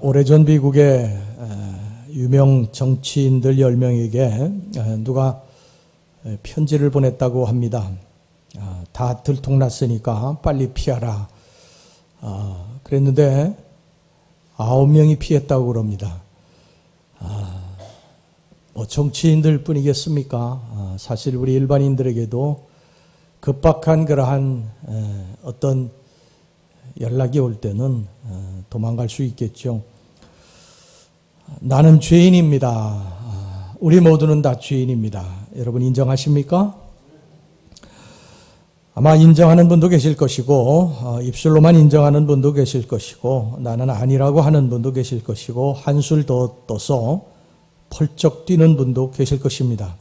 오래전 미국의 유명 정치인들 10명에게 누가 편지를 보냈다고 합니다. 다 들통났으니까 빨리 피하라. 그랬는데 9명이 피했다고 그럽니다. 정치인들 뿐이겠습니까? 사실 우리 일반인들에게도 급박한 그러한 어떤 연락이 올 때는 도망갈 수 있겠죠. 나는 죄인입니다. 우리 모두는 다 죄인입니다. 여러분 인정하십니까? 아마 인정하는 분도 계실 것이고 입술로만 인정하는 분도 계실 것이고 나는 아니라고 하는 분도 계실 것이고 한술 더 떠서 펄쩍 뛰는 분도 계실 것입니다.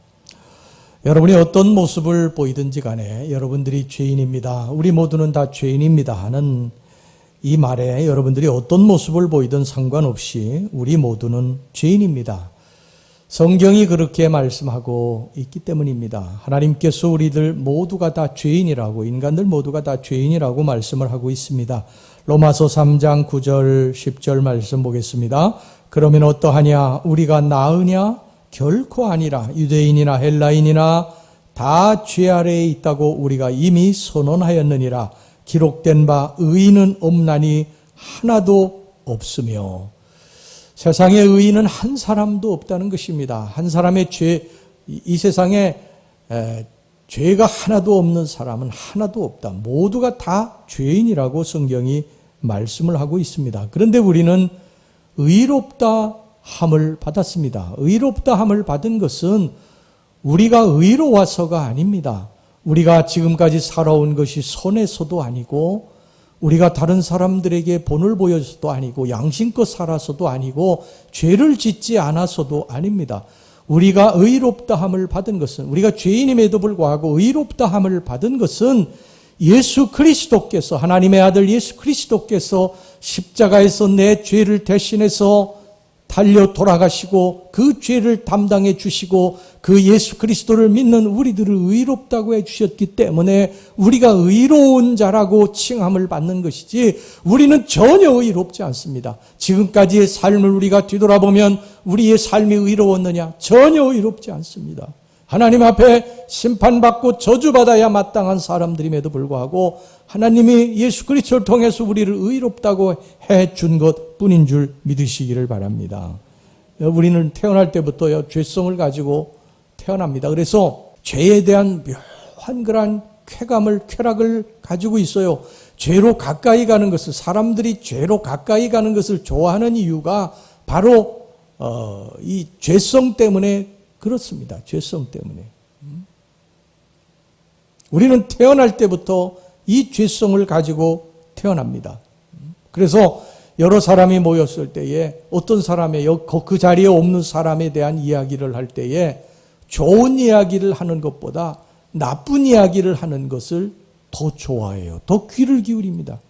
여러분이 어떤 모습을 보이든지 간에 여러분들이 죄인입니다. 우리 모두는 다 죄인입니다 하는 이 말에 여러분들이 어떤 모습을 보이든 상관없이 우리 모두는 죄인입니다. 성경이 그렇게 말씀하고 있기 때문입니다. 하나님께서 우리들 모두가 다 죄인이라고, 인간들 모두가 다 죄인이라고 말씀을 하고 있습니다. 로마서 3장 9절 10절 말씀 보겠습니다. 그러면 어떠하냐? 우리가 나으냐? 결코 아니라. 유대인이나 헬라인이나 다 죄 아래에 있다고 우리가 이미 선언하였느니라. 기록된 바 의인은 없나니 하나도 없으며. 세상에 의인은 한 사람도 없다는 것입니다. 한 사람의 이 세상에 죄가 하나도 없는 사람은 하나도 없다. 모두가 다 죄인이라고 성경이 말씀을 하고 있습니다. 그런데 우리는 의롭다 함을 받았습니다. 의롭다 함을 받은 것은 우리가 의로워서가 아닙니다. 우리가 지금까지 살아온 것이 손해서도 아니고 우리가 다른 사람들에게 본을 보여서도 아니고 양심껏 살아서도 아니고 죄를 짓지 않아서도 아닙니다. 우리가 의롭다함을 받은 것은, 우리가 죄인임에도 불구하고 의롭다함을 받은 것은 예수 그리스도께서, 하나님의 아들 예수 그리스도께서 십자가에서 내 죄를 대신해서 달려 돌아가시고 그 죄를 담당해 주시고 그 예수 그리스도를 믿는 우리들을 의롭다고 해 주셨기 때문에 우리가 의로운 자라고 칭함을 받는 것이지 우리는 전혀 의롭지 않습니다. 지금까지의 삶을 우리가 뒤돌아보면 우리의 삶이 의로웠느냐? 전혀 의롭지 않습니다. 하나님 앞에 심판받고 저주받아야 마땅한 사람들임에도 불구하고 하나님이 예수 그리스도를 통해서 우리를 의롭다고 해준 것뿐인 줄 믿으시기를 바랍니다. 우리는 태어날 때부터 죄성을 가지고 태어납니다. 그래서 죄에 대한 묘한 그런 쾌락을 가지고 있어요. 죄로 가까이 가는 것을, 사람들이 죄로 가까이 가는 것을 좋아하는 이유가 바로 이 죄성 때문에 그렇습니다. 죄성 때문에. 우리는 태어날 때부터 이 죄성을 가지고 태어납니다. 그래서 여러 사람이 모였을 때에 어떤 사람의 그 자리에 없는 사람에 대한 이야기를 할 때에 좋은 이야기를 하는 것보다 나쁜 이야기를 하는 것을 더 좋아해요. 더 귀를 기울입니다.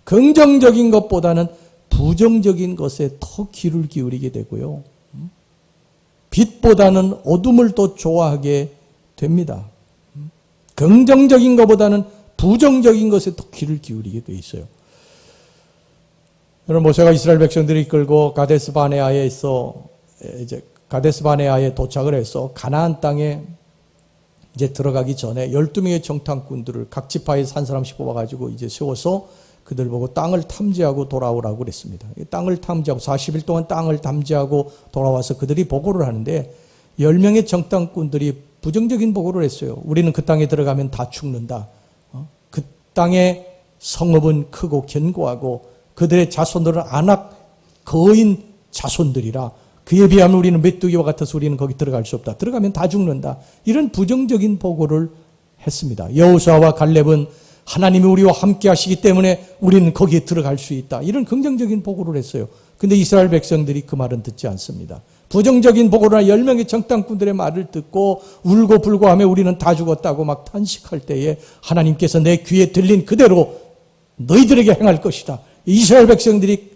긍정적인 것보다는 부정적인 것에 더 귀를 기울이게 되고요. 빛보다는 어둠을 더 좋아하게 됩니다. 긍정적인 것보다는 부정적인 것에 더 귀를 기울이게 돼 있어요. 여러분, 모세가 이스라엘 백성들을 이끌고 가데스 바네아에 도착을 해서 가나안 땅에 이제 들어가기 전에 12명의 정탐꾼들을 각 지파에서 한 사람씩 뽑아가지고 이제 세워서 그들 보고 땅을 탐지하고 돌아오라고 그랬습니다. 땅을 탐지하고 40일 동안 땅을 탐지하고 돌아와서 그들이 보고를 하는데 10명의 정탐꾼들이 부정적인 보고를 했어요. 우리는 그 땅에 들어가면 다 죽는다. 그 땅의 성읍은 크고 견고하고 그들의 자손들은 안악 거인 자손들이라 그에 비하면 우리는 메뚜기와 같아서 우리는 거기 들어갈 수 없다. 들어가면 다 죽는다. 이런 부정적인 보고를 했습니다. 여호수아와 갈렙은 하나님이 우리와 함께 하시기 때문에 우리는 거기에 들어갈 수 있다. 이런 긍정적인 보고를 했어요. 근데 이스라엘 백성들이 그 말은 듣지 않습니다. 부정적인 보고나 10명의 정탐꾼들의 말을 듣고 울고 불고하며 우리는 다 죽었다고 막 탄식할 때에 하나님께서 내 귀에 들린 그대로 너희들에게 행할 것이다. 이스라엘 백성들이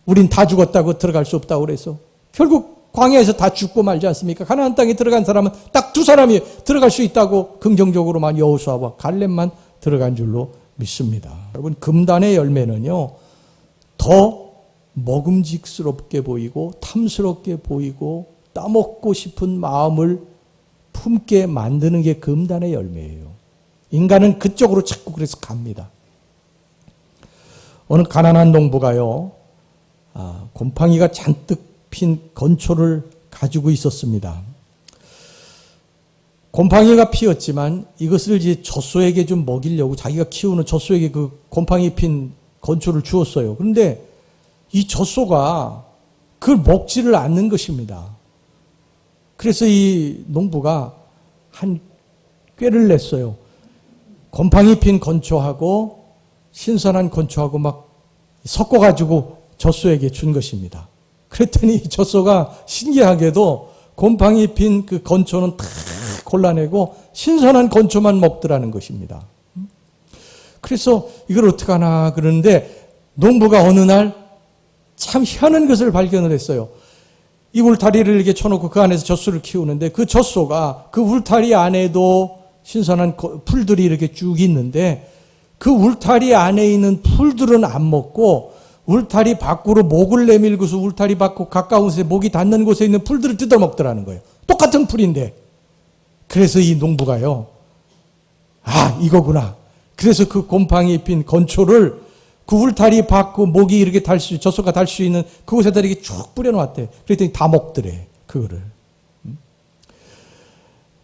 우린 다 죽었다고 들어갈 수 없다고 그래서 결국 광야에서 다 죽고 말지 않습니까? 가나안 땅에 들어간 사람은 딱 2사람이 들어갈 수 있다고 긍정적으로만 여호수아와 갈렙만 들어간 줄로 믿습니다. 여러분, 금단의 열매는요 더 먹음직스럽게 보이고 탐스럽게 보이고 따먹고 싶은 마음을 품게 만드는 게 금단의 열매예요. 인간은 그쪽으로 자꾸 그래서 갑니다. 어느 가난한 농부가요, 곰팡이가 잔뜩 핀 건초를 가지고 있었습니다. 곰팡이가 피었지만 이것을 이제 젖소에게 좀 먹이려고 자기가 키우는 젖소에게 그 곰팡이 핀 건초를 주었어요. 그런데 이 젖소가 그걸 먹지를 않는 것입니다. 그래서 이 농부가 한 꾀를 냈어요. 곰팡이 핀 건초하고 신선한 건초하고 막 섞어가지고 젖소에게 준 것입니다. 그랬더니 젖소가 신기하게도 곰팡이 핀 그 건초는 다 골라내고 신선한 건초만 먹더라는 것입니다. 그래서 이걸 어떡하나 그러는데 농부가 어느 날 참 희한한 것을 발견을 했어요. 이 울타리를 이렇게 쳐놓고 그 안에서 젖소를 키우는데 그 젖소가 그 울타리 안에도 신선한 풀들이 이렇게 쭉 있는데 그 울타리 안에 있는 풀들은 안 먹고 울타리 밖으로 목을 내밀고서 울타리 밖으로 가까운 곳에 목이 닿는 곳에 있는 풀들을 뜯어먹더라는 거예요. 똑같은 풀인데. 그래서 이 농부가요, 이거구나. 그래서 그 곰팡이 핀 건초를 그 울타리 밖고 목이 이렇게 젖소가 달 수 있는 그곳에다 이렇게 쭉 뿌려놓았대. 그랬더니 다 먹더래, 그거를.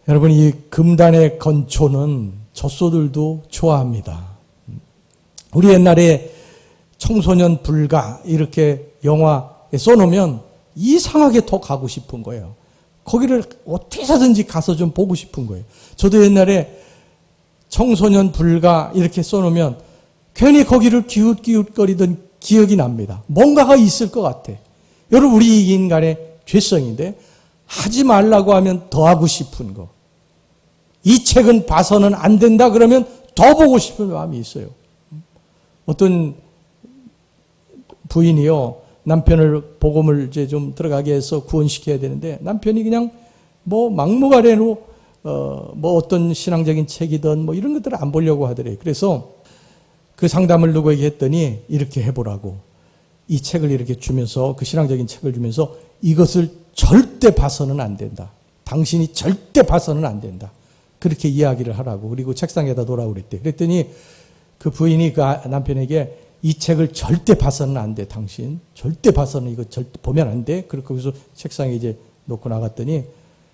여러분, 이 금단의 건초는 젖소들도 좋아합니다. 우리 옛날에 청소년 불가 이렇게 영화에 써놓으면 이상하게 더 가고 싶은 거예요. 거기를 어떻게 해서든지 가서 좀 보고 싶은 거예요. 저도 옛날에 청소년 불가 이렇게 써놓으면 괜히 거기를 기웃기웃거리던 기억이 납니다. 뭔가가 있을 것 같아. 여러분, 우리 인간의 죄성인데 하지 말라고 하면 더 하고 싶은 거. 이 책은 봐서는 안 된다 그러면 더 보고 싶은 마음이 있어요. 어떤 부인이요, 남편을 복음을 이제 좀 들어가게 해서 구원시켜야 되는데 남편이 그냥 뭐 막무가내로 뭐 어떤 신앙적인 책이든 뭐 이런 것들을 안 보려고 하더래요. 그래서 그 상담을 누구에게 했더니 이렇게 해보라고 이 책을 이렇게 주면서 그 신앙적인 책을 주면서 이것을 절대 봐서는 안 된다. 당신이 절대 봐서는 안 된다. 그렇게 이야기를 하라고. 그리고 책상에다 놓으라고 그랬대. 그랬더니 그 부인이 그 남편에게 이 책을 절대 봐서는 안 돼. 당신 절대 봐서는 이거 절대 보면 안 돼. 그렇게 거기서 책상에 이제 놓고 나갔더니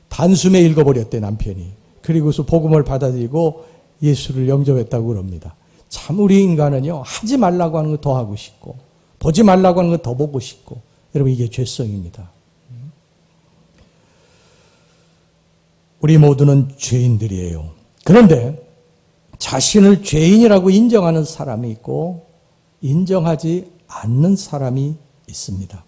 단숨에 읽어버렸대, 남편이. 그리고서 복음을 받아들이고 예수를 영접했다고 그럽니다. 참 우리 인간은요, 하지 말라고 하는 거 더 하고 싶고 보지 말라고 하는 거 더 보고 싶고. 여러분, 이게 죄성입니다. 우리 모두는 죄인들이에요. 그런데 자신을 죄인이라고 인정하는 사람이 있고 인정하지 않는 사람이 있습니다.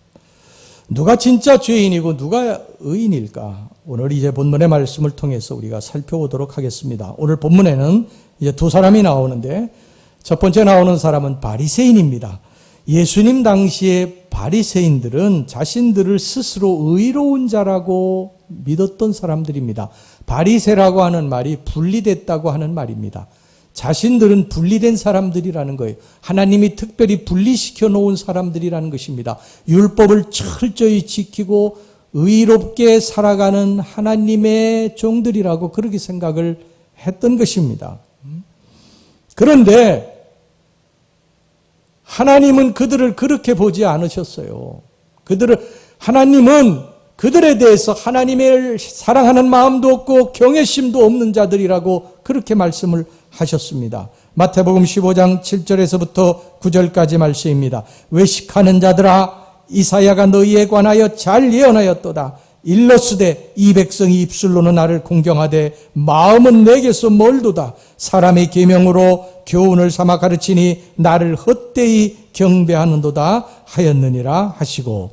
누가 진짜 죄인이고 누가 의인일까? 오늘 이제 본문의 말씀을 통해서 우리가 살펴보도록 하겠습니다. 오늘 본문에는 이제 두 사람이 나오는데 첫 번째 나오는 사람은 바리새인입니다. 예수님 당시에 바리새인들은 자신들을 스스로 의로운 자라고 믿었던 사람들입니다. 바리새라고 하는 말이 분리됐다고 하는 말입니다. 자신들은 분리된 사람들이라는 거예요. 하나님이 특별히 분리시켜 놓은 사람들이라는 것입니다. 율법을 철저히 지키고 의롭게 살아가는 하나님의 종들이라고 그렇게 생각을 했던 것입니다. 그런데 하나님은 그들을 그렇게 보지 않으셨어요. 하나님은 그들에 대해서 하나님을 사랑하는 마음도 없고 경외심도 없는 자들이라고 그렇게 말씀을 하셨습니다. 마태복음 15장 7절에서부터 9절까지 말씀입니다. 외식하는 자들아, 이사야가 너희에 관하여 잘 예언하였도다. 일러스되 이 백성이 입술로는 나를 공경하되 마음은 내게서 멀도다. 사람의 계명으로 교훈을 삼아 가르치니 나를 헛되이 경배하는도다 하였느니라 하시고,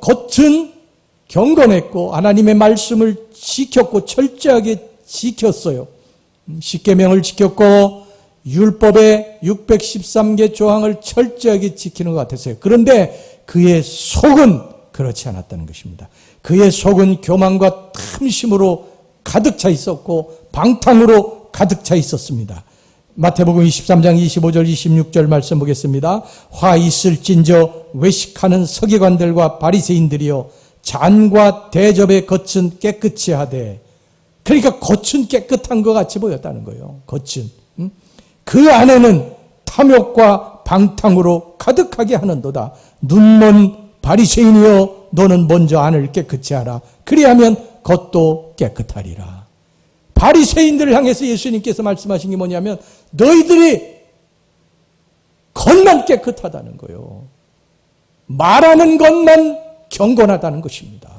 겉은 경건했고 하나님의 말씀을 지켰고 철저하게 지켰어요. 십계명을 지켰고 율법의 613개 조항을 철저하게 지키는 것 같았어요. 그런데 그의 속은 그렇지 않았다는 것입니다. 그의 속은 교만과 탐심으로 가득 차 있었고 방탕으로 가득 차 있었습니다. 마태복음 23장 25절 26절 말씀 보겠습니다. 화 있을진저 외식하는 서기관들과 바리새인들이여 잔과 대접의 겉은 깨끗이 하되, 그러니까 겉은 깨끗한 것 같이 보였다는 거예요. 겉은. 그 안에는 탐욕과 방탕으로 가득하게 하는도다. 눈먼 바리새인이여 너는 먼저 안을 깨끗이 하라. 그리하면 겉도 깨끗하리라. 바리새인들을 향해서 예수님께서 말씀하신 게 뭐냐면 너희들이 겉만 깨끗하다는 거예요. 말하는 것만 경건하다는 것입니다.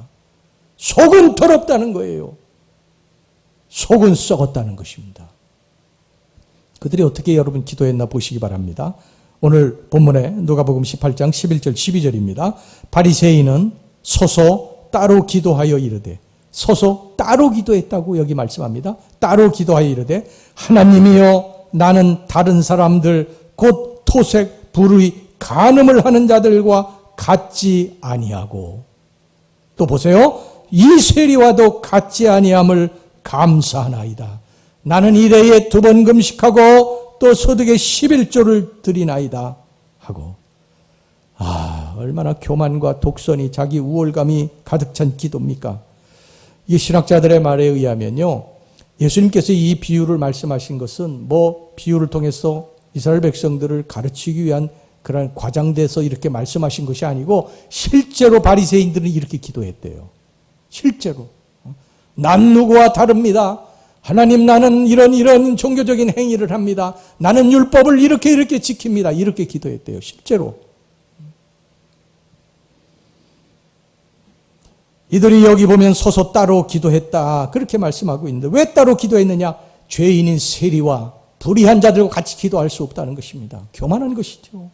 속은 더럽다는 거예요. 속은 썩었다는 것입니다. 그들이 어떻게 여러분 기도했나 보시기 바랍니다. 오늘 본문에 누가복음 18장 11절 12절입니다. 바리새인은 서서 따로 기도하여 이르되, 서서 따로 기도했다고 여기 말씀합니다. 따로 기도하여 이르되 하나님이여 나는 다른 사람들 곧 토색 불의 간음을 하는 자들과 같지 아니하고, 또 보세요. 이 세리와도 같지 아니함을 감사하나이다. 나는 일해에 2번 금식하고 또 소득의 11조를 드리나이다 하고. 얼마나 교만과 독선이, 자기 우월감이 가득 찬 기도입니까? 이 신학자들의 말에 의하면요, 예수님께서 이 비유를 말씀하신 것은 비유를 통해서 이스라엘 백성들을 가르치기 위한 그런 과장돼서 이렇게 말씀하신 것이 아니고 실제로 바리새인들은 이렇게 기도했대요. 실제로. 난 누구와 다릅니다. 하나님, 나는 이런 종교적인 행위를 합니다. 나는 율법을 이렇게 지킵니다. 이렇게 기도했대요. 실제로. 이들이 여기 보면 서서 따로 기도했다, 그렇게 말씀하고 있는데 왜 따로 기도했느냐? 죄인인 세리와 불의한 자들과 같이 기도할 수 없다는 것입니다. 교만한 것이죠.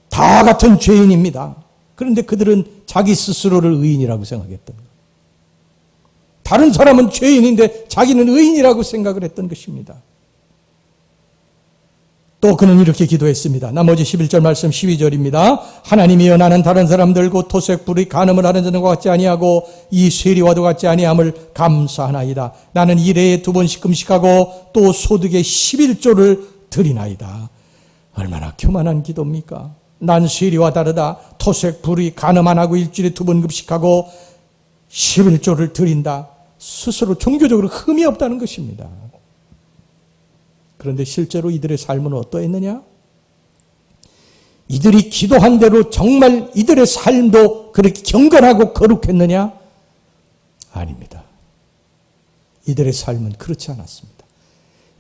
다 같은 죄인입니다. 그런데 그들은 자기 스스로를 의인이라고 생각했던 거예요. 다른 사람은 죄인인데 자기는 의인이라고 생각을 했던 것입니다. 또 그는 이렇게 기도했습니다. 나머지 11절 말씀 12절입니다. 하나님이여 나는 다른 사람들 곧 토색 불의 간음을 하는 자들과 같지 아니하고 이 세리와도 같지 아니함을 감사하나이다. 나는 일해에 2번씩 금식하고 또 소득의 11조를 드리나이다. 얼마나 교만한 기도입니까? 난 세리와 다르다. 토색 불의 간음 안 하고 일주일에 2번 금식하고 11조를 드린다. 스스로 종교적으로 흠이 없다는 것입니다. 그런데 실제로 이들의 삶은 어떠했느냐? 이들이 기도한 대로 정말 이들의 삶도 그렇게 경건하고 거룩했느냐? 아닙니다. 이들의 삶은 그렇지 않았습니다.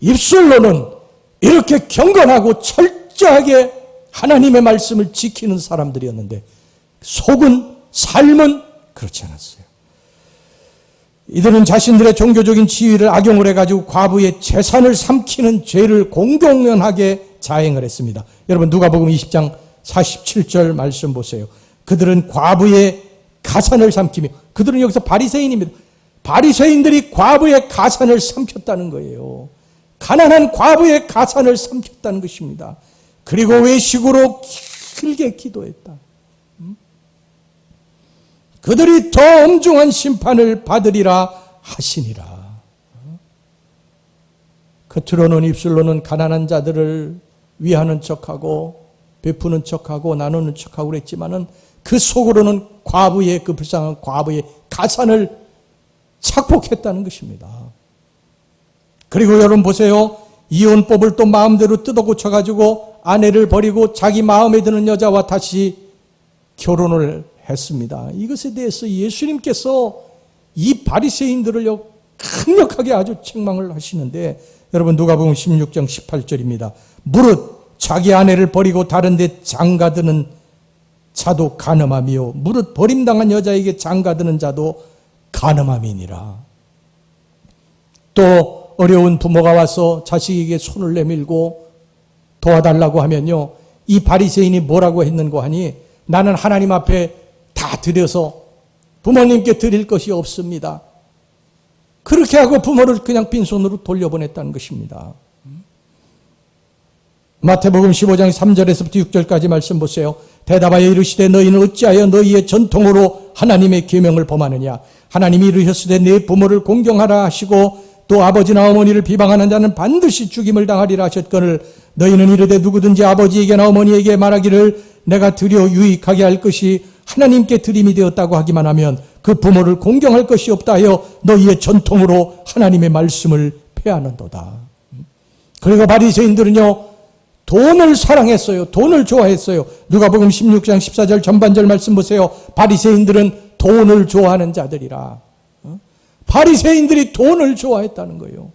입술로는 이렇게 경건하고 철저하게 하나님의 말씀을 지키는 사람들이었는데 속은, 삶은 그렇지 않았어요. 이들은 자신들의 종교적인 지위를 악용을 해가지고 과부의 재산을 삼키는 죄를 공공연하게 자행을 했습니다. 여러분 누가복음 20장 47절 말씀 보세요. 그들은 과부의 가산을 삼키며, 그들은 여기서 바리새인입니다. 바리새인들이 과부의 가산을 삼켰다는 거예요. 가난한 과부의 가산을 삼켰다는 것입니다. 그리고 외식으로 길게 기도했다. 그들이 더 엄중한 심판을 받으리라 하시니라. 겉으로는, 입술로는 가난한 자들을 위하는 척하고 베푸는 척하고 나누는 척하고 그랬지만은 그 속으로는 과부의, 그 불쌍한 과부의 가산을 착복했다는 것입니다. 그리고 여러분 보세요. 이혼법을 또 마음대로 뜯어 고쳐가지고 아내를 버리고 자기 마음에 드는 여자와 다시 결혼을 했습니다. 이것에 대해서 예수님께서 이 바리새인들을 강력하게 아주 책망을 하시는데, 여러분 누가복음 16장 18절입니다. 무릇 자기 아내를 버리고 다른 데 장가드는 자도 간음함이요 무릇 버림당한 여자에게 장가드는 자도 간음함이니라. 또 어려운 부모가 와서 자식에게 손을 내밀고 도와달라고 하면요, 이 바리새인이 뭐라고 했는고 하니, 나는 하나님 앞에 다 드려서 부모님께 드릴 것이 없습니다. 그렇게 하고 부모를 그냥 빈손으로 돌려보냈다는 것입니다. 마태복음 15장 3절에서부터 6절까지 말씀 보세요. 대답하여 이르시되 너희는 어찌하여 너희의 전통으로 하나님의 계명을 범하느냐? 하나님이 이르셨으되 내 부모를 공경하라 하시고 또 아버지나 어머니를 비방하는 자는 반드시 죽임을 당하리라 하셨거늘 너희는 이르되 누구든지 아버지에게나 어머니에게 말하기를 내가 드려 유익하게 할 것이 하나님께 드림이 되었다고 하기만 하면 그 부모를 공경할 것이 없다 하여 너희의 전통으로 하나님의 말씀을 폐하는도다. 그리고 바리새인들은요, 돈을 사랑했어요. 돈을 좋아했어요. 누가복음 16장 14절 전반절 말씀 보세요. 바리새인들은 돈을 좋아하는 자들이라. 바리새인들이 돈을 좋아했다는 거예요.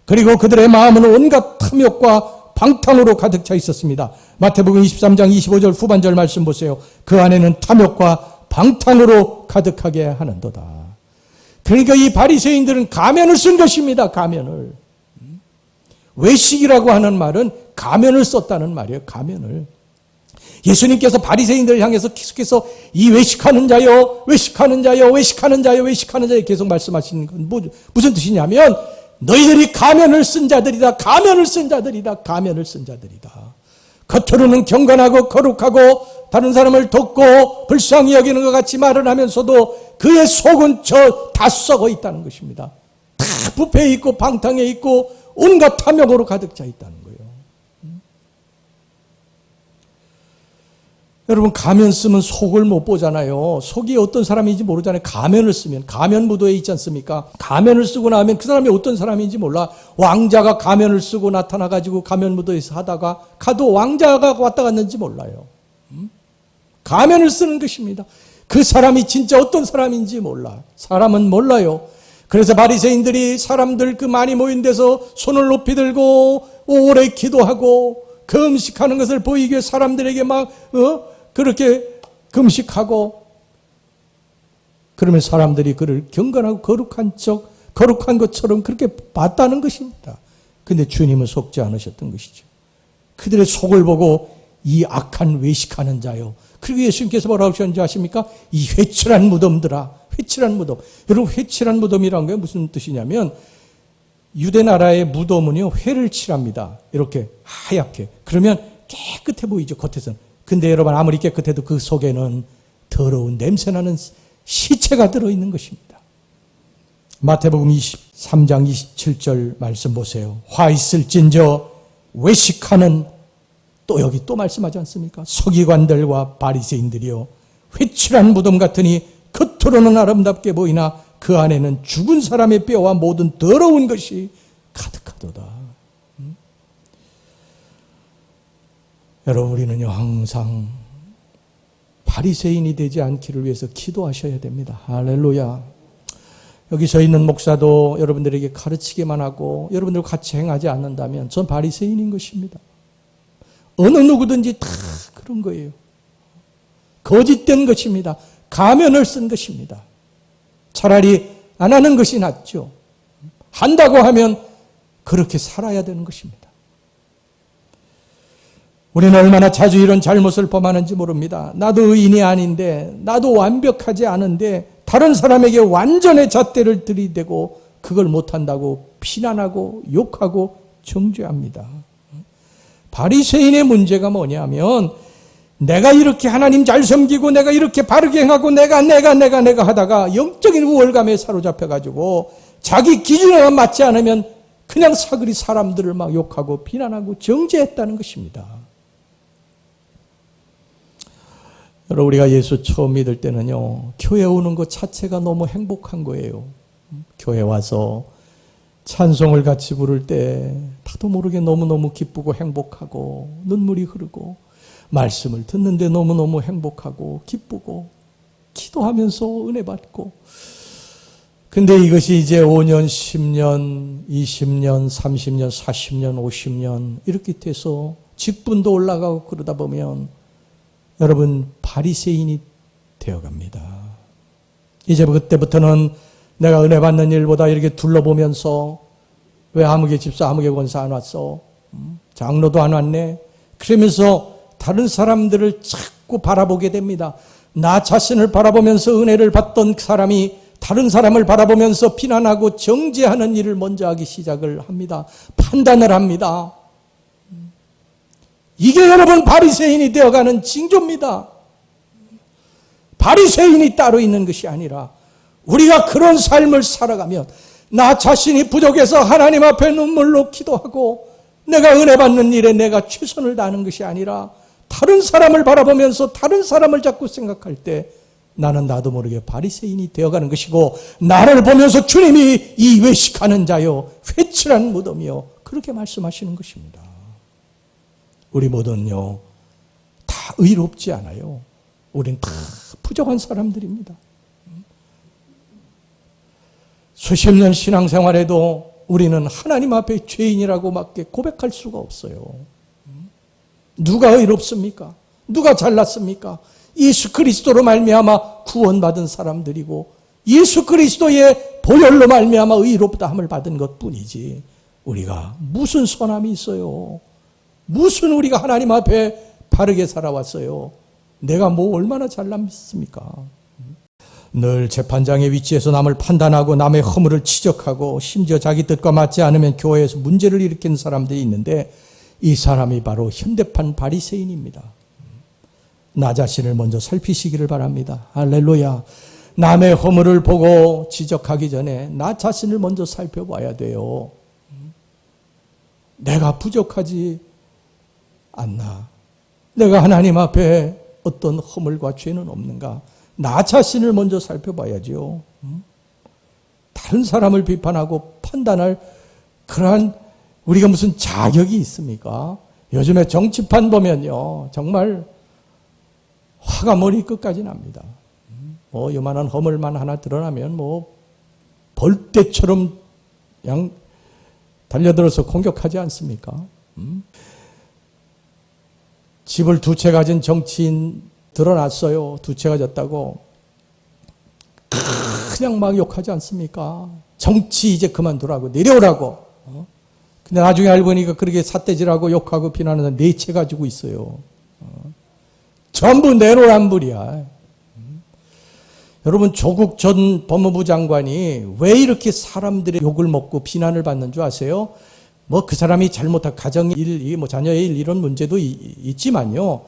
그리고 그들의 마음은 온갖 탐욕과 방탕으로 가득 차 있었습니다. 마태복음 23장 25절 후반절 말씀 보세요. 그 안에는 탐욕과 방탕으로 가득하게 하는도다. 그러니까 이 바리새인들은 가면을 쓴 것입니다. 가면을. 외식이라고 하는 말은 가면을 썼다는 말이에요. 가면을. 예수님께서 바리새인들을 향해서 계속해서 이 외식하는 자요, 외식하는 자요, 외식하는 자요, 외식하는 자요 계속 말씀하시는 건 무슨 뜻이냐면 너희들이 가면을 쓴 자들이다. 가면을 쓴 자들이다. 가면을 쓴 자들이다. 겉으로는 경건하고 거룩하고 다른 사람을 돕고 불쌍히 여기는 것 같이 말을 하면서도 그의 속은 다 썩어 있다는 것입니다. 다 부패해 있고 방탕해 있고 온갖 탐욕으로 가득 차 있다는 거예요. 여러분, 가면 쓰면 속을 못 보잖아요. 속이 어떤 사람인지 모르잖아요. 가면을 쓰면. 가면 무도에 있지 않습니까? 가면을 쓰고 나면 그 사람이 어떤 사람인지 몰라. 왕자가 가면을 쓰고 나타나가지고 가면 무도에서 하다가 가도 왕자가 왔다 갔는지 몰라요. 가면을 쓰는 것입니다. 그 사람이 진짜 어떤 사람인지 몰라. 사람은 몰라요. 그래서 바리새인들이 사람들 그 많이 모인 데서 손을 높이 들고 오래 기도하고 금식하는 것을 보이기 위해 사람들에게 막 그렇게 금식하고 그러면 사람들이 그를 경건하고 거룩한 것처럼 그렇게 봤다는 것입니다. 근데 주님은 속지 않으셨던 것이죠. 그들의 속을 보고 이 악한 외식하는 자요. 그리고 예수님께서 뭐라고 하셨는지 아십니까? 이 회칠한 무덤들아. 회칠한 무덤. 여러분, 회칠한 무덤이라는 게 무슨 뜻이냐면 유대 나라의 무덤은요, 회를 칠합니다. 이렇게 하얗게. 그러면 깨끗해 보이죠, 겉에서는. 근데 여러분, 아무리 깨끗해도 그 속에는 더러운 냄새나는 시체가 들어있는 것입니다. 마태복음 23장 27절 말씀 보세요. 화 있을진저 외식하는, 또 여기 또 말씀하지 않습니까? 서기관들과 바리새인들이요, 회칠한 무덤 같으니 겉으로는 아름답게 보이나 그 안에는 죽은 사람의 뼈와 모든 더러운 것이 가득하도다. 여러분, 우리는요 항상 바리새인이 되지 않기를 위해서 기도하셔야 됩니다. 할렐루야. 여기 서 있는 목사도 여러분들에게 가르치기만 하고 여러분들과 같이 행하지 않는다면 전 바리새인인 것입니다. 어느 누구든지 다 그런 거예요. 거짓된 것입니다. 가면을 쓴 것입니다. 차라리 안 하는 것이 낫죠. 한다고 하면 그렇게 살아야 되는 것입니다. 우리는 얼마나 자주 이런 잘못을 범하는지 모릅니다. 나도 의인이 아닌데, 나도 완벽하지 않은데 다른 사람에게 완전의 잣대를 들이대고 그걸 못한다고 비난하고 욕하고 정죄합니다. 바리새인의 문제가 뭐냐면 내가 이렇게 하나님 잘 섬기고 내가 이렇게 바르게 행하고 내가 하다가 영적인 우월감에 사로잡혀가지고 자기 기준에만 맞지 않으면 그냥 사그리 사람들을 막 욕하고 비난하고 정죄했다는 것입니다. 여러분, 우리가 예수 처음 믿을 때는요, 교회 오는 것 자체가 너무 행복한 거예요. 교회 와서 찬송을 같이 부를 때 나도 모르게 너무너무 기쁘고 행복하고 눈물이 흐르고 말씀을 듣는데 너무너무 행복하고 기쁘고 기도하면서 은혜 받고. 근데 이것이 이제 5년, 10년, 20년, 30년, 40년, 50년 이렇게 돼서 직분도 올라가고 그러다 보면 여러분, 바리새인이 되어갑니다. 이제 그때부터는 내가 은혜 받는 일보다 이렇게 둘러보면서 왜 아무개 집사, 아무개 권사 안 왔어? 장로도 안 왔네? 그러면서 다른 사람들을 자꾸 바라보게 됩니다. 나 자신을 바라보면서 은혜를 받던 사람이 다른 사람을 바라보면서 비난하고 정죄하는 일을 먼저 하기 시작을 합니다. 판단을 합니다. 이게 여러분 바리새인이 되어가는 징조입니다. 바리새인이 따로 있는 것이 아니라 우리가 그런 삶을 살아가면 나 자신이 부족해서 하나님 앞에 눈물로 기도하고 내가 은혜 받는 일에 내가 최선을 다하는 것이 아니라 다른 사람을 바라보면서 다른 사람을 자꾸 생각할 때 나는 나도 모르게 바리새인이 되어가는 것이고 나를 보면서 주님이 이 외식하는 자요 회칠한 무덤이요 그렇게 말씀하시는 것입니다. 우리 모두는요 다 의롭지 않아요. 우린 다 부족한 사람들입니다. 수십 년 신앙생활에도 우리는 하나님 앞에 죄인이라고 밖에 고백할 수가 없어요. 누가 의롭습니까? 누가 잘났습니까? 예수 그리스도로 말미암아 구원받은 사람들이고 예수 그리스도의 보혈로 말미암아 의롭다함을 받은 것뿐이지 우리가 무슨 선함이 있어요? 무슨 우리가 하나님 앞에 바르게 살아왔어요? 내가 뭐 얼마나 잘났습니까? 늘 재판장의 위치에서 남을 판단하고 남의 허물을 지적하고 심지어 자기 뜻과 맞지 않으면 교회에서 문제를 일으키는 사람들이 있는데 이 사람이 바로 현대판 바리새인입니다. 나 자신을 먼저 살피시기를 바랍니다. 할렐루야. 남의 허물을 보고 지적하기 전에 나 자신을 먼저 살펴봐야 돼요. 내가 부족하지 않나? 내가 하나님 앞에 어떤 허물과 죄는 없는가? 나 자신을 먼저 살펴봐야죠. 다른 사람을 비판하고 판단할 그러한 우리가 무슨 자격이 있습니까? 요즘에 정치판 보면요. 정말 화가 머리 끝까지 납니다. 뭐 요만한 허물만 하나 드러나면 뭐 벌떼처럼 그냥 달려들어서 공격하지 않습니까? 집을 두 채 가진 정치인 드러났어요. 두 채 가졌다고. 그냥 막 욕하지 않습니까? 정치 이제 그만두라고 내려오라고. 근데 나중에 알고 보니까 그렇게 삿대질하고 욕하고 비난하는 네 채 가지고 있어요. 전부 내로남불이야. 여러분 조국 전 법무부 장관이 왜 이렇게 사람들의 욕을 먹고 비난을 받는 줄 아세요? 뭐 그 사람이 잘못한 가정일, 뭐 자녀의 일 이런 문제도 있지만요.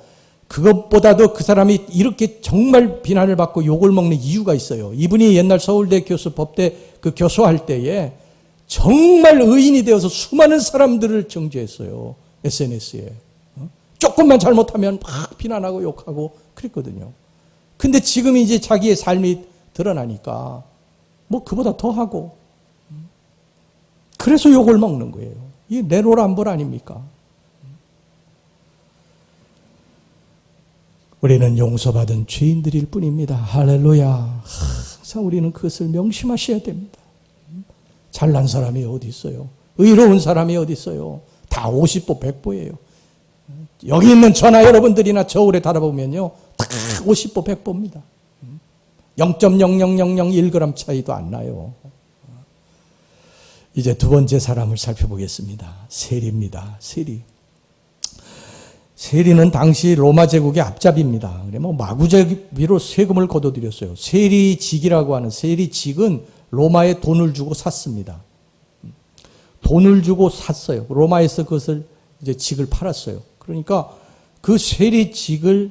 그것보다도 그 사람이 이렇게 정말 비난을 받고 욕을 먹는 이유가 있어요. 이분이 옛날 서울대 교수 법대 그 교수할 때에 정말 의인이 되어서 수많은 사람들을 정죄했어요. SNS에. 조금만 잘못하면 막 비난하고 욕하고 그랬거든요. 근데 지금 이제 자기의 삶이 드러나니까 뭐 그보다 더 하고 그래서 욕을 먹는 거예요. 이게 내로남불 아닙니까? 우리는 용서받은 죄인들일 뿐입니다. 할렐루야. 항상 우리는 그것을 명심하셔야 됩니다. 잘난 사람이 어디 있어요? 의로운 사람이 어디 있어요? 다 50보 100보예요. 여기 있는 저나 여러분들이나 저울에 달아보면요. 다 50보 100보입니다. 0.00001g 차이도 안 나요. 이제 두 번째 사람을 살펴보겠습니다. 세리입니다. 세리. 세리는 당시 로마 제국의 앞잡이입니다. 뭐 마구잡이로 세금을 걷어들였어요. 세리직이라고 하는 세리직은 로마에 돈을 주고 샀습니다. 돈을 주고 샀어요. 로마에서 그것을 이제 직을 팔았어요. 그러니까 그 세리직을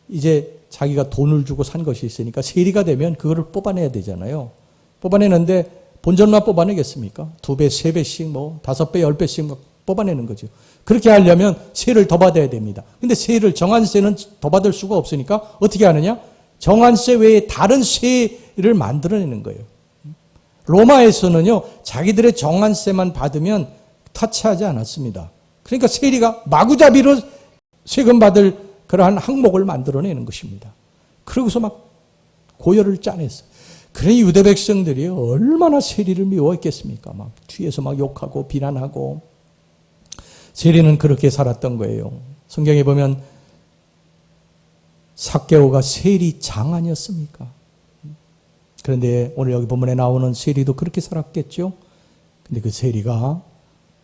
이제 자기가 돈을 주고 산 것이 있으니까 세리가 되면 그거를 뽑아내야 되잖아요. 뽑아내는데 본전만 뽑아내겠습니까? 2배, 3배씩 뭐 5배, 10배씩 뽑아내는 거죠. 그렇게 하려면 세를 더 받아야 됩니다. 근데 세를 정한세는 더 받을 수가 없으니까 어떻게 하느냐? 정한세 외에 다른 세를 만들어내는 거예요. 로마에서는요. 자기들의 정한세만 받으면 타치하지 않았습니다. 그러니까 세리가 마구잡이로 세금 받을 그러한 항목을 만들어내는 것입니다. 그러고서 막 고열을 짜냈어요. 그래 유대 백성들이 얼마나 세리를 미워했겠습니까? 막 뒤에서 막 욕하고 비난하고. 세리는 그렇게 살았던 거예요. 성경에 보면 삭개오가 세리장 아니었습니까? 그런데 오늘 여기 본문에 나오는 세리도 그렇게 살았겠죠? 근데 그 세리가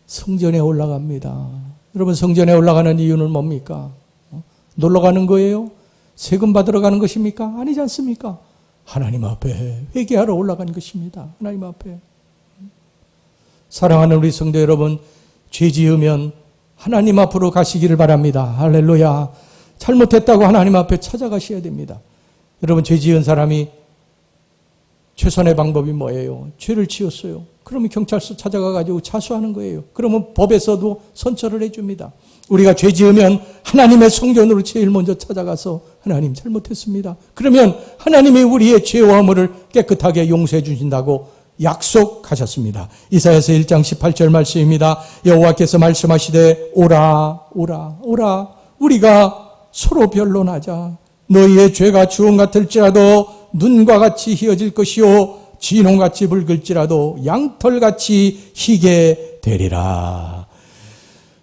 성전에 올라갑니다. 여러분 성전에 올라가는 이유는 뭡니까? 놀러 가는 거예요? 세금 받으러 가는 것입니까? 아니지 않습니까? 하나님 앞에 회개하러 올라간 것입니다. 하나님 앞에. 사랑하는 우리 성도 여러분, 죄 지으면 하나님 앞으로 가시기를 바랍니다. 할렐루야. 잘못했다고 하나님 앞에 찾아가셔야 됩니다. 여러분 죄 지은 사람이 최선의 방법이 뭐예요? 죄를 지었어요. 그러면 경찰서 찾아가가지고 자수하는 거예요. 그러면 법에서도 선처를 해줍니다. 우리가 죄 지으면 하나님의 성전으로 제일 먼저 찾아가서 하나님 잘못했습니다. 그러면 하나님이 우리의 죄와 허물을 깨끗하게 용서해 주신다고 약속하셨습니다. 이사야서 1장 18절 말씀입니다. 여호와께서 말씀하시되 오라 오라 오라 우리가 서로 변론하자. 너희의 죄가 주홍 같을지라도 눈과 같이 희어질 것이요 진홍같이 붉을지라도 양털같이 희게 되리라.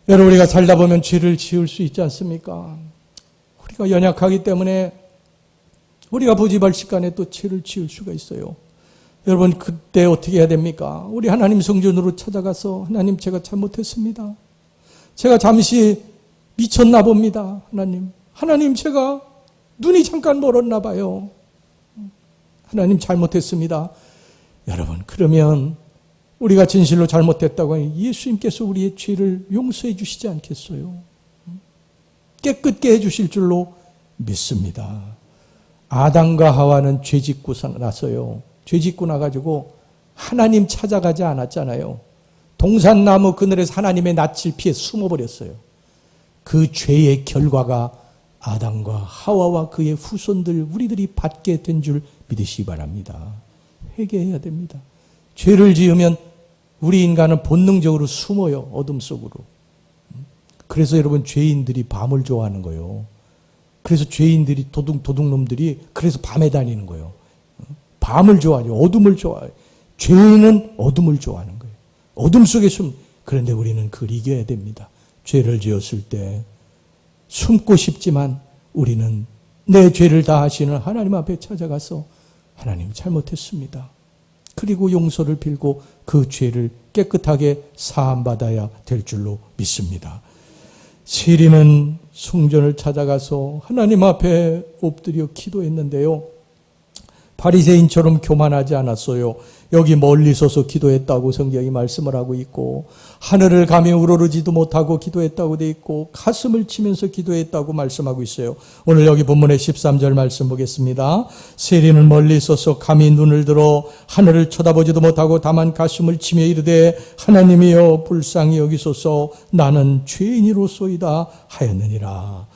여러분, 우리가 살다 보면 죄를 지을 수 있지 않습니까? 우리가 연약하기 때문에 우리가 부지발식간에 또 죄를 지을 수가 있어요. 여러분, 그때 어떻게 해야 됩니까? 우리 하나님 성전으로 찾아가서 하나님, 제가 잘못했습니다. 제가 잠시 미쳤나 봅니다. 하나님, 제가 눈이 잠깐 멀었나 봐요. 하나님, 잘못했습니다. 여러분, 그러면 우리가 진실로 잘못했다고 하니 예수님께서 우리의 죄를 용서해 주시지 않겠어요? 깨끗게 해 주실 줄로 믿습니다. 아담과 하와는 죄 짓고 나서요. 죄 짓고 나가지고 하나님 찾아가지 않았잖아요. 동산나무 그늘에서 하나님의 낯을 피해 숨어버렸어요. 그 죄의 결과가 아담과 하와와 그의 후손들 우리들이 받게 된 줄 믿으시기 바랍니다. 회개해야 됩니다. 죄를 지으면 우리 인간은 본능적으로 숨어요. 어둠 속으로. 그래서 여러분, 죄인들이 밤을 좋아하는 거예요. 그래서 죄인들이 도둑놈들이 그래서 밤에 다니는 거예요. 밤을 좋아하죠. 어둠을 좋아해요. 죄인은 어둠을 좋아하는 거예요. 어둠 속에 그런데 우리는 그걸 이겨야 됩니다. 죄를 지었을 때 숨고 싶지만 우리는 내 죄를 다 아시는 하나님 앞에 찾아가서 하나님, 잘못했습니다. 그리고 용서를 빌고 그 죄를 깨끗하게 사함받아야 될 줄로 믿습니다. 세리는 성전을 찾아가서 하나님 앞에 엎드려 기도했는데요. 바리새인처럼 교만하지 않았어요. 여기 멀리 서서 기도했다고 성경이 말씀을 하고 있고, 하늘을 가며 우러르지도 못하고 기도했다고 돼 있고, 가슴을 치면서 기도했다고 말씀하고 있어요. 오늘 여기 본문의 13절 말씀 보겠습니다. 세리는 멀리 서서 감히 눈을 들어 하늘을 쳐다보지도 못하고 다만 가슴을 치며 이르되 하나님이여 불쌍히 여기소서 나는 죄인이로소이다 하였느니라.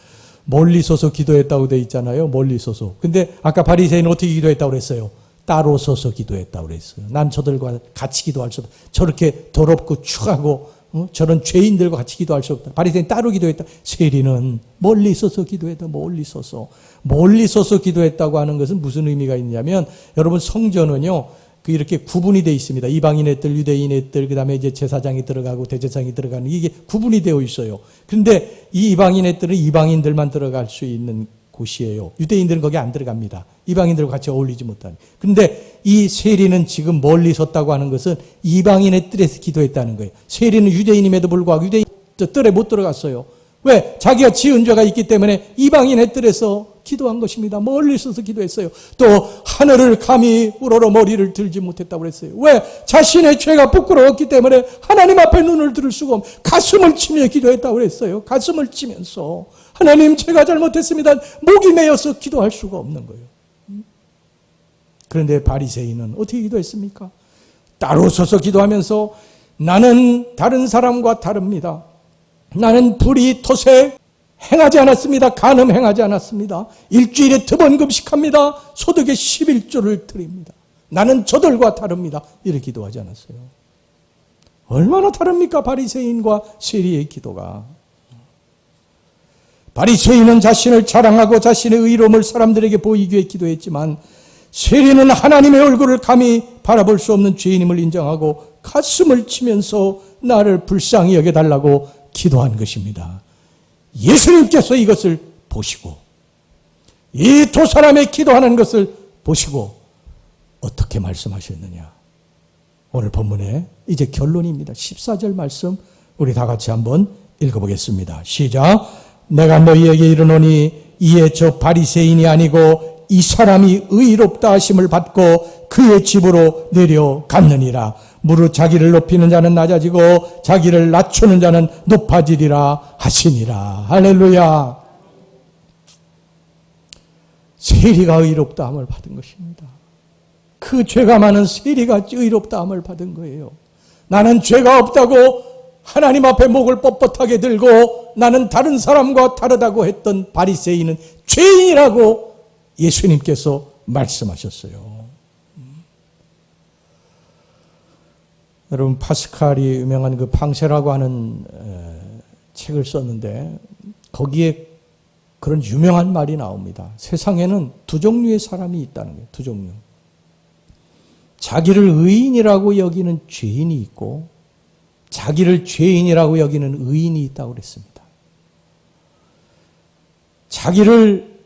멀리 서서 기도했다고 돼 있잖아요. 멀리 서서. 근데 아까 바리새인은 어떻게 기도했다고 그랬어요? 따로 서서 기도했다고 그랬어요. 난 저들과 같이 기도할 수 없다. 저렇게 더럽고 추하고 저런 죄인들과 같이 기도할 수 없다. 바리새인 따로 기도했다. 세리는 멀리 서서 기도했다. 멀리 서서. 멀리 서서 기도했다고 하는 것은 무슨 의미가 있냐면, 여러분, 성전은요, 이렇게 구분이 되어 있습니다. 이방인의 뜰, 유대인의 뜰, 그 다음에 이제 제사장이 들어가고 대제사장이 들어가는, 이게 구분이 되어 있어요. 그런데 이 이방인의 뜰은 이방인들만 들어갈 수 있는 곳이에요. 유대인들은 거기 안 들어갑니다. 이방인들과 같이 어울리지 못하는. 그런데 이 세리는 지금 멀리 섰다고 하는 것은 이방인의 뜰에서 기도했다는 거예요. 세리는 유대인임에도 불구하고 유대인 뜰에 못 들어갔어요. 왜? 자기가 지은 죄가 있기 때문에 이방인의 뜰에서 기도한 것입니다. 멀리 서서 기도했어요. 또 하늘을 감히 우러러 머리를 들지 못했다고 그랬어요. 왜? 자신의 죄가 부끄러웠기 때문에 하나님 앞에 눈을 들을 수가 없고 가슴을 치며 기도했다고 그랬어요. 가슴을 치면서 하나님, 제가 잘못했습니다. 목이 메어서 기도할 수가 없는 거예요. 그런데 바리새인은 어떻게 기도했습니까? 따로 서서 기도하면서 나는 다른 사람과 다릅니다. 나는 불이 덫에 행하지 않았습니다. 간음 행하지 않았습니다. 일주일에 2번 금식합니다. 소득의 11조를 드립니다. 나는 저들과 다릅니다. 이렇게 기도하지 않았어요. 얼마나 다릅니까? 바리새인과 세리의 기도가. 바리새인은 자신을 자랑하고 자신의 의로움을 사람들에게 보이기 위해 기도했지만, 세리는 하나님의 얼굴을 감히 바라볼 수 없는 죄인임을 인정하고 가슴을 치면서 나를 불쌍히 여겨달라고 기도한 것입니다. 예수님께서 이것을 보시고, 이 두 사람의 기도하는 것을 보시고 어떻게 말씀하셨느냐. 오늘 본문의 이제 결론입니다. 14절 말씀 우리 다 같이 한번 읽어보겠습니다. 시작. 내가 너희에게 이르노니 이에 저 바리새인이 아니고 이 사람이 의롭다 하심을 받고 그의 집으로 내려갔느니라. 무릇 자기를 높이는 자는 낮아지고 자기를 낮추는 자는 높아지리라 하시니라. 할렐루야. 세리가 의롭다함을 받은 것입니다. 그 죄가 많은 세리가 의롭다함을 받은 거예요. 나는 죄가 없다고 하나님 앞에 목을 뻣뻣하게 들고 나는 다른 사람과 다르다고 했던 바리새인은 죄인이라고 예수님께서 말씀하셨어요. 여러분, 파스칼이 유명한 그 방세라고 하는 책을 썼는데 거기에 그런 유명한 말이 나옵니다. 세상에는 두 종류의 사람이 있다는 거예요. 두 종류. 자기를 의인이라고 여기는 죄인이 있고 자기를 죄인이라고 여기는 의인이 있다고 그랬습니다. 자기를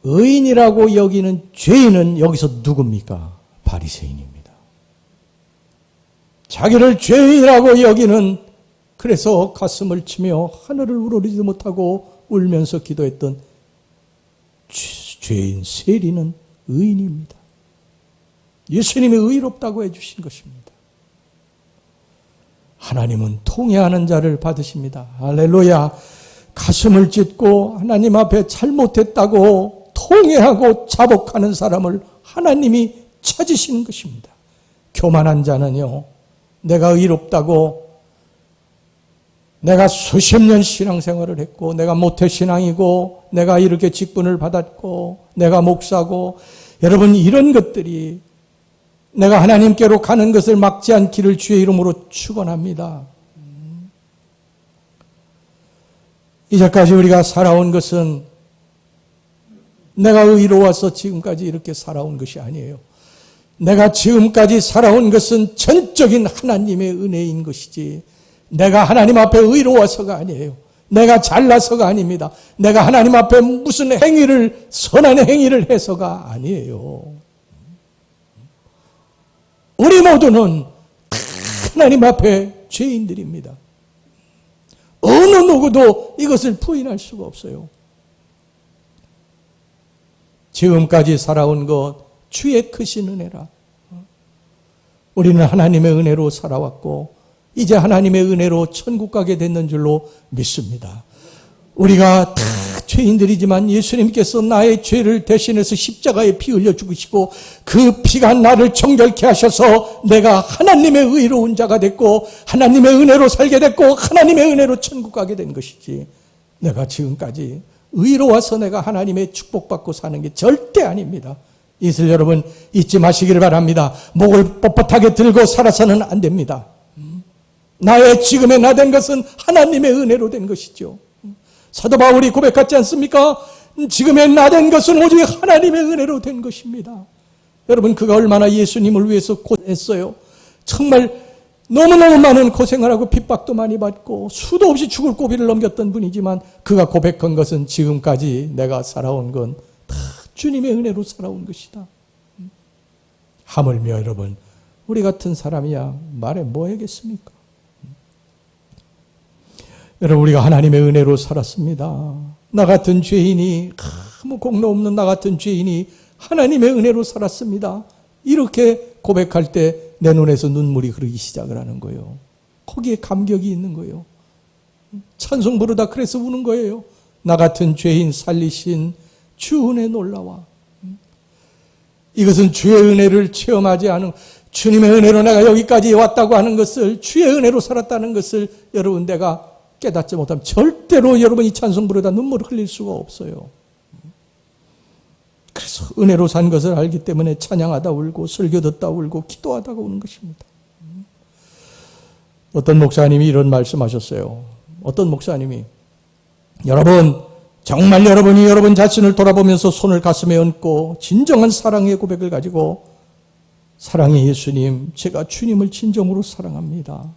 의인이라고 여기는 죄인은 여기서 누굽니까? 바리새인입니다. 자기를 죄인이라고 여기는, 그래서 가슴을 치며 하늘을 우러리지도 못하고 울면서 기도했던 죄인 세리는 의인입니다. 예수님이 의롭다고 해주신 것입니다. 하나님은 통회하는 자를 받으십니다. 할렐루야. 가슴을 찢고 하나님 앞에 잘못했다고 통회하고 자복하는 사람을 하나님이 찾으시는 것입니다. 교만한 자는요, 내가 의롭다고, 내가 수십 년 신앙생활을 했고, 내가 모태신앙이고, 내가 이렇게 직분을 받았고, 내가 목사고, 여러분, 이런 것들이 내가 하나님께로 가는 것을 막지 않기를 주의 이름으로 축원합니다. 이제까지 우리가 살아온 것은 내가 의로워서 지금까지 이렇게 살아온 것이 아니에요. 내가 지금까지 살아온 것은 전적인 하나님의 은혜인 것이지 내가 하나님 앞에 의로워서가 아니에요. 내가 잘나서가 아닙니다. 내가 하나님 앞에 무슨 행위를, 선한 행위를 해서가 아니에요. 우리 모두는 하나님 앞에 죄인들입니다. 어느 누구도 이것을 부인할 수가 없어요. 지금까지 살아온 것 주의 크신 은혜라. 우리는 하나님의 은혜로 살아왔고 이제 하나님의 은혜로 천국 가게 됐는 줄로 믿습니다. 우리가 다 죄인들이지만 예수님께서 나의 죄를 대신해서 십자가에 피 흘려 죽으시고 그 피가 나를 정결케 하셔서 내가 하나님의 의로운 자가 됐고 하나님의 은혜로 살게 됐고 하나님의 은혜로 천국 가게 된 것이지, 내가 지금까지 의로워서 내가 하나님의 축복받고 사는 게 절대 아닙니다. 이것을 여러분 잊지 마시기를 바랍니다. 목을 뻣뻣하게 들고 살아서는 안 됩니다. 나의 지금의 나 된 것은 하나님의 은혜로 된 것이죠. 사도 바울이 고백하지 않습니까? 지금의 나 된 것은 오직 하나님의 은혜로 된 것입니다. 여러분, 그가 얼마나 예수님을 위해서 고생했어요. 정말 너무너무 많은 고생을 하고 핍박도 많이 받고 수도 없이 죽을 고비를 넘겼던 분이지만 그가 고백한 것은 지금까지 내가 살아온 건 다 주님의 은혜로 살아온 것이다. 하물며 여러분, 우리 같은 사람이야 말해 뭐 하겠습니까? 여러분, 우리가 하나님의 은혜로 살았습니다. 나 같은 죄인이, 아무 공로 없는 나 같은 죄인이 하나님의 은혜로 살았습니다. 이렇게 고백할 때 내 눈에서 눈물이 흐르기 시작을 하는 거예요. 거기에 감격이 있는 거예요. 찬송 부르다 그래서 우는 거예요. 나 같은 죄인 살리신 주 은혜 놀라와. 이것은 주의 은혜를 체험하지 않은, 주님의 은혜로 내가 여기까지 왔다고 하는 것을, 주의 은혜로 살았다는 것을 여러분 내가 깨닫지 못하면 절대로 여러분이 찬송 부르다 눈물을 흘릴 수가 없어요. 그래서 은혜로 산 것을 알기 때문에 찬양하다 울고 설교 듣다 울고 기도하다가 우는 것입니다. 어떤 목사님이 이런 말씀하셨어요. 어떤 목사님이, 여러분, 정말 여러분이 여러분 자신을 돌아보면서 손을 가슴에 얹고 진정한 사랑의 고백을 가지고, 사랑의 예수님, 제가 주님을 진정으로 사랑합니다.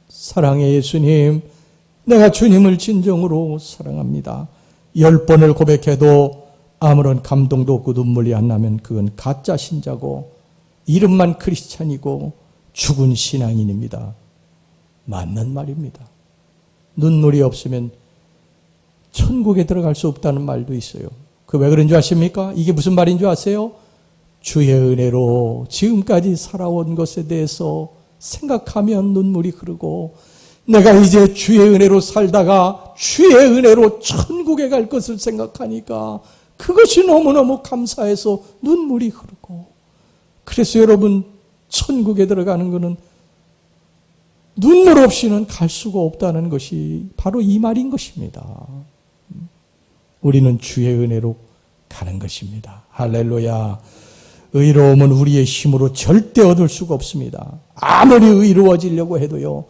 사랑의 예수님, 내가 주님을 진정으로 사랑합니다. 10번을 고백해도 아무런 감동도 없고 눈물이 안 나면 그건 가짜 신자고 이름만 크리스찬이고 죽은 신앙인입니다. 맞는 말입니다. 눈물이 없으면 천국에 들어갈 수 없다는 말도 있어요. 그 왜 그런 줄 아십니까? 이게 무슨 말인 줄 아세요? 주의 은혜로 지금까지 살아온 것에 대해서 생각하면 눈물이 흐르고, 내가 이제 주의 은혜로 살다가 주의 은혜로 천국에 갈 것을 생각하니까 그것이 너무너무 감사해서 눈물이 흐르고, 그래서 여러분 천국에 들어가는 것은 눈물 없이는 갈 수가 없다는 것이 바로 이 말인 것입니다. 우리는 주의 은혜로 가는 것입니다. 할렐루야. 의로움은 우리의 힘으로 절대 얻을 수가 없습니다. 아무리 의로워지려고 해도요,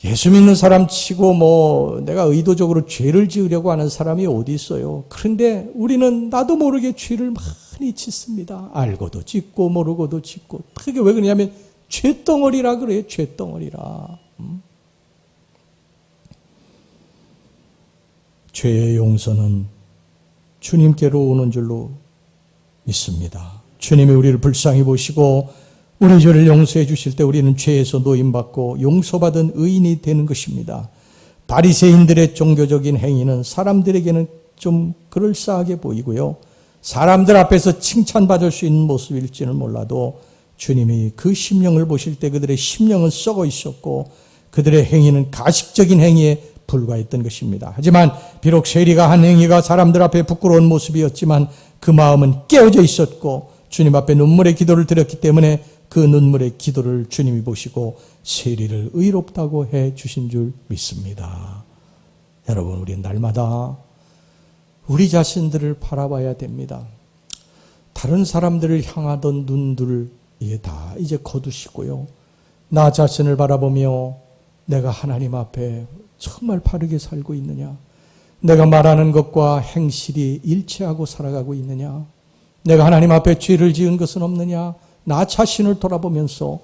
예수 믿는 사람 치고 내가 의도적으로 죄를 지으려고 하는 사람이 어디 있어요. 그런데 우리는 나도 모르게 죄를 많이 짓습니다. 알고도 짓고 모르고도 짓고. 그게 왜 그러냐면 죄덩어리라 그래요. 죄덩어리라. 죄의 용서는 주님께로 오는 줄로 믿습니다. 주님이 우리를 불쌍히 보시고 우리 죄를 용서해 주실 때 우리는 죄에서 노임받고 용서받은 의인이 되는 것입니다. 바리새인들의 종교적인 행위는 사람들에게는 좀 그럴싸하게 보이고요, 사람들 앞에서 칭찬받을 수 있는 모습일지는 몰라도 주님이 그 심령을 보실 때 그들의 심령은 썩어 있었고 그들의 행위는 가식적인 행위에 불과했던 것입니다. 하지만 비록 세리가 한 행위가 사람들 앞에 부끄러운 모습이었지만 그 마음은 깨어져 있었고 주님 앞에 눈물의 기도를 드렸기 때문에 그 눈물의 기도를 주님이 보시고 세리를 의롭다고 해 주신 줄 믿습니다. 여러분, 우리 날마다 우리 자신들을 바라봐야 됩니다. 다른 사람들을 향하던 눈들을 다 이제 거두시고요, 나 자신을 바라보며 내가 하나님 앞에 정말 바르게 살고 있느냐, 내가 말하는 것과 행실이 일치하고 살아가고 있느냐, 내가 하나님 앞에 죄를 지은 것은 없느냐, 나 자신을 돌아보면서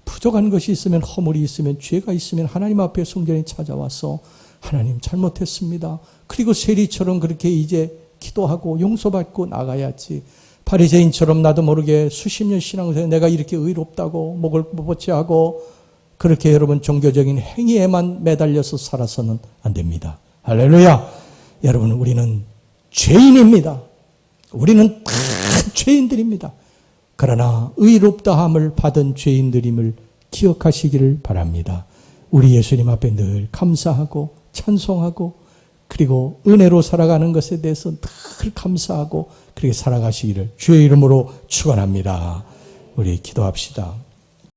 부족한 것이 있으면, 허물이 있으면, 죄가 있으면 하나님 앞에 순전히 찾아와서 하나님 잘못했습니다, 그리고 세리처럼 그렇게 이제 기도하고 용서받고 나가야지. 바리새인처럼 나도 모르게 수십 년 신앙생활 내가 이렇게 의롭다고 목을 뻣뻣이하고 그렇게 여러분 종교적인 행위에만 매달려서 살아서는 안 됩니다. 할렐루야. 여러분, 우리는 죄인입니다. 우리는 다 죄인들입니다. 그러나 의롭다함을 받은 죄인들임을 기억하시기를 바랍니다. 우리 예수님 앞에 늘 감사하고 찬송하고 그리고 은혜로 살아가는 것에 대해서 늘 감사하고 그렇게 살아가시기를 주의 이름으로 축원합니다. 우리 기도합시다.